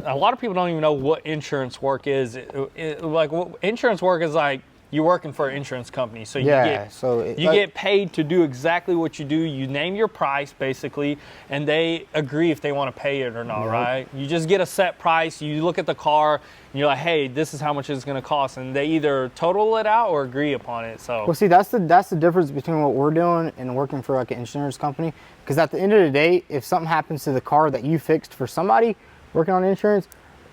a lot of people don't even know what insurance work is. Insurance work is like you're working for an insurance company, so you get paid to do exactly what you do. You name your price basically, and they agree if they want to pay it or not, right? You just get a set price. You look at the car, and you're like, hey, this is how much it's going to cost, and they either total it out or agree upon it. So, well, see, that's the difference between what we're doing and working for like an insurance company. Because at the end of the day, if something happens to the car that you fixed for somebody working on insurance,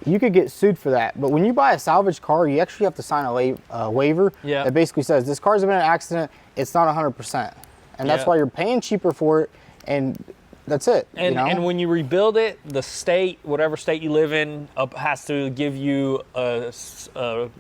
you could get sued for that. But when you buy a salvage car, you actually have to sign a waiver that basically says this car's been in an accident, it's not 100%. And that's why you're paying cheaper for it, and that's it. And when you rebuild it, the state, whatever state you live in, has to give you a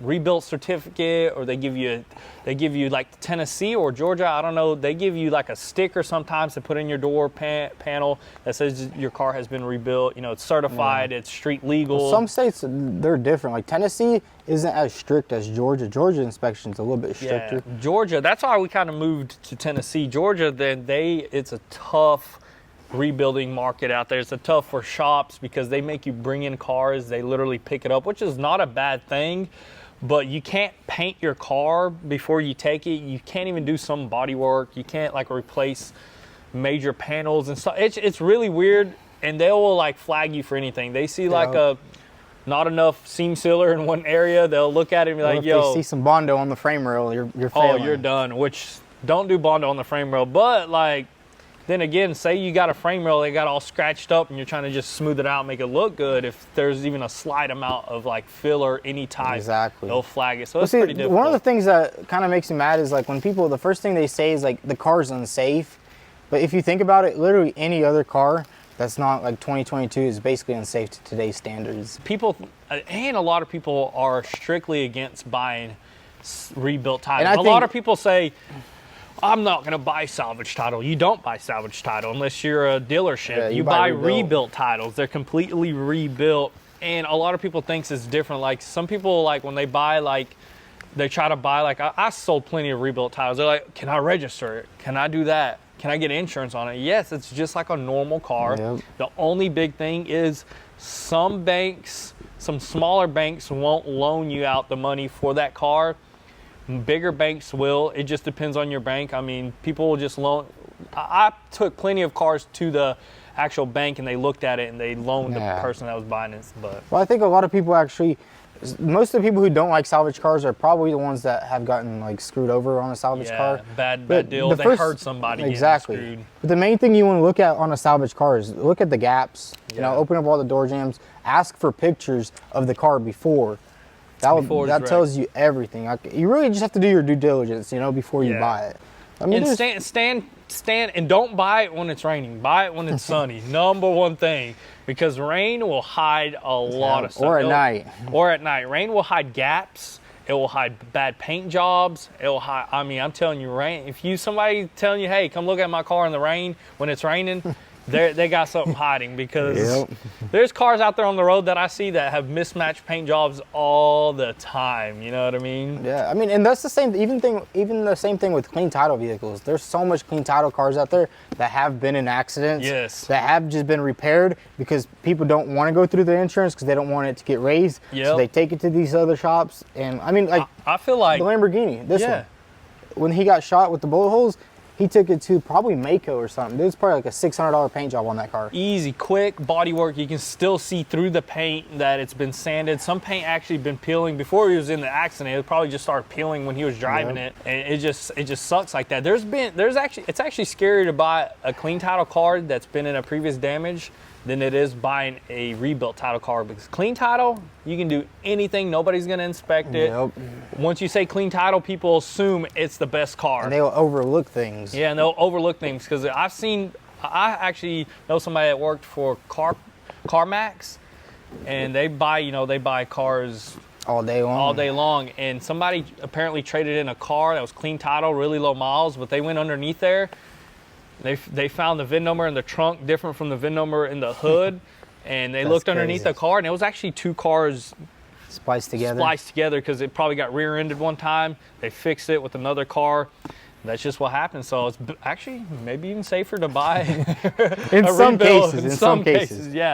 rebuilt certificate, or they give you like Tennessee or Georgia, I don't know, they give you like a sticker sometimes to put in your door panel that says your car has been rebuilt. You know, it's certified, it's street legal. Well, some states, they're different. Like Tennessee isn't as strict as Georgia. Georgia inspection's a little bit stricter. Yeah, Georgia, that's why we kind of moved to Tennessee. Georgia, it's a tough rebuilding market out there. It's a tough for shops because they make you bring in cars, they literally pick it up, which is not a bad thing, but you can't paint your car before you take it. You can't even do some body work. You can't like replace major panels and stuff. It's really weird, and they will like flag you for anything. They see like not enough seam sealer in one area, they'll look at it and be like, yo, if they see some Bondo on the frame rail, you're failing. Oh, you're done. Which, don't do Bondo on the frame rail, but like, then again, say you got a frame rail, they got all scratched up, and you're trying to just smooth it out and make it look good. If there's even a slight amount of like filler, any type, they'll flag it. So it's pretty difficult. One of the things that kind of makes me mad is like when people, the first thing they say is like the car's unsafe. But if you think about it, literally any other car that's not like 2022 is basically unsafe to today's standards. People, and a lot of people are strictly against buying rebuilt titles. A lot of people say, I'm not going to buy salvage title. You don't buy salvage title unless you're a dealership. Yeah, you buy rebuilt titles. They're completely rebuilt. And a lot of people think it's different. Like some people, like when they buy, like they try to buy, like I sold plenty of rebuilt titles. They're like, can I register it? Can I do that? Can I get insurance on it? Yes, it's just like a normal car. Yep. The only big thing is some banks, some smaller banks won't loan you out the money for that car. Bigger banks will. It just depends on your bank. I mean, people will just loan. I took plenty of cars to the actual bank and they looked at it and they loaned the person that was buying it. But well, I think a lot of people actually, most of the people who don't like salvage cars are probably the ones that have gotten like screwed over on a salvage car. Bad deal. They heard somebody getting screwed. But the main thing you want to look at on a salvage car is look at the gaps. You know, open up all the door jambs. Ask for pictures of the car before. That tells you everything. You really just have to do your due diligence, you know, before you buy it. I mean, and stand and don't buy it when it's raining. Buy it when it's sunny. Number one thing, because rain will hide a lot of stuff. Or at night. Or at night. Rain will hide gaps. It will hide bad paint jobs. It will hide. I mean, I'm telling you, rain. If somebody telling you, hey, come look at my car in the rain when it's raining. They got something hiding, because there's cars out there on the road that I see that have mismatched paint jobs all the time. You know what I mean? Yeah, I mean, and that's the same. Even the same thing with clean title vehicles. There's so much clean title cars out there that have been in accidents. Yes. That have just been repaired because people don't want to go through the insurance because they don't want it to get raised. Yep. So they take it to these other shops. And I mean, like I feel like the Lamborghini. This one, when he got shot with the bullet holes, he took it to probably Mako or something. It was probably like a $600 paint job on that car. Easy, quick body work. You can still see through the paint that it's been sanded. Some paint actually been peeling before he was in the accident. It probably just started peeling when he was driving it, and it just sucks like that. It's actually scary to buy a clean title car that's been in a previous damage than it is buying a rebuilt title car, because clean title, you can do anything. Nobody's gonna inspect it. Yep. Once you say clean title, people assume it's the best car. And they'll overlook things. Yeah, and they'll overlook things, because I actually know somebody that worked for CarMax, and they buy cars all day long. And somebody apparently traded in a car that was clean title, really low miles, but they went underneath there. They found the VIN number in the trunk different from the VIN number in the hood, and they looked underneath the car, and it was actually two cars spliced together because it probably got rear-ended one time. They fixed it with another car. That's just what happened. So it's actually maybe even safer to buy in some cases. Yeah.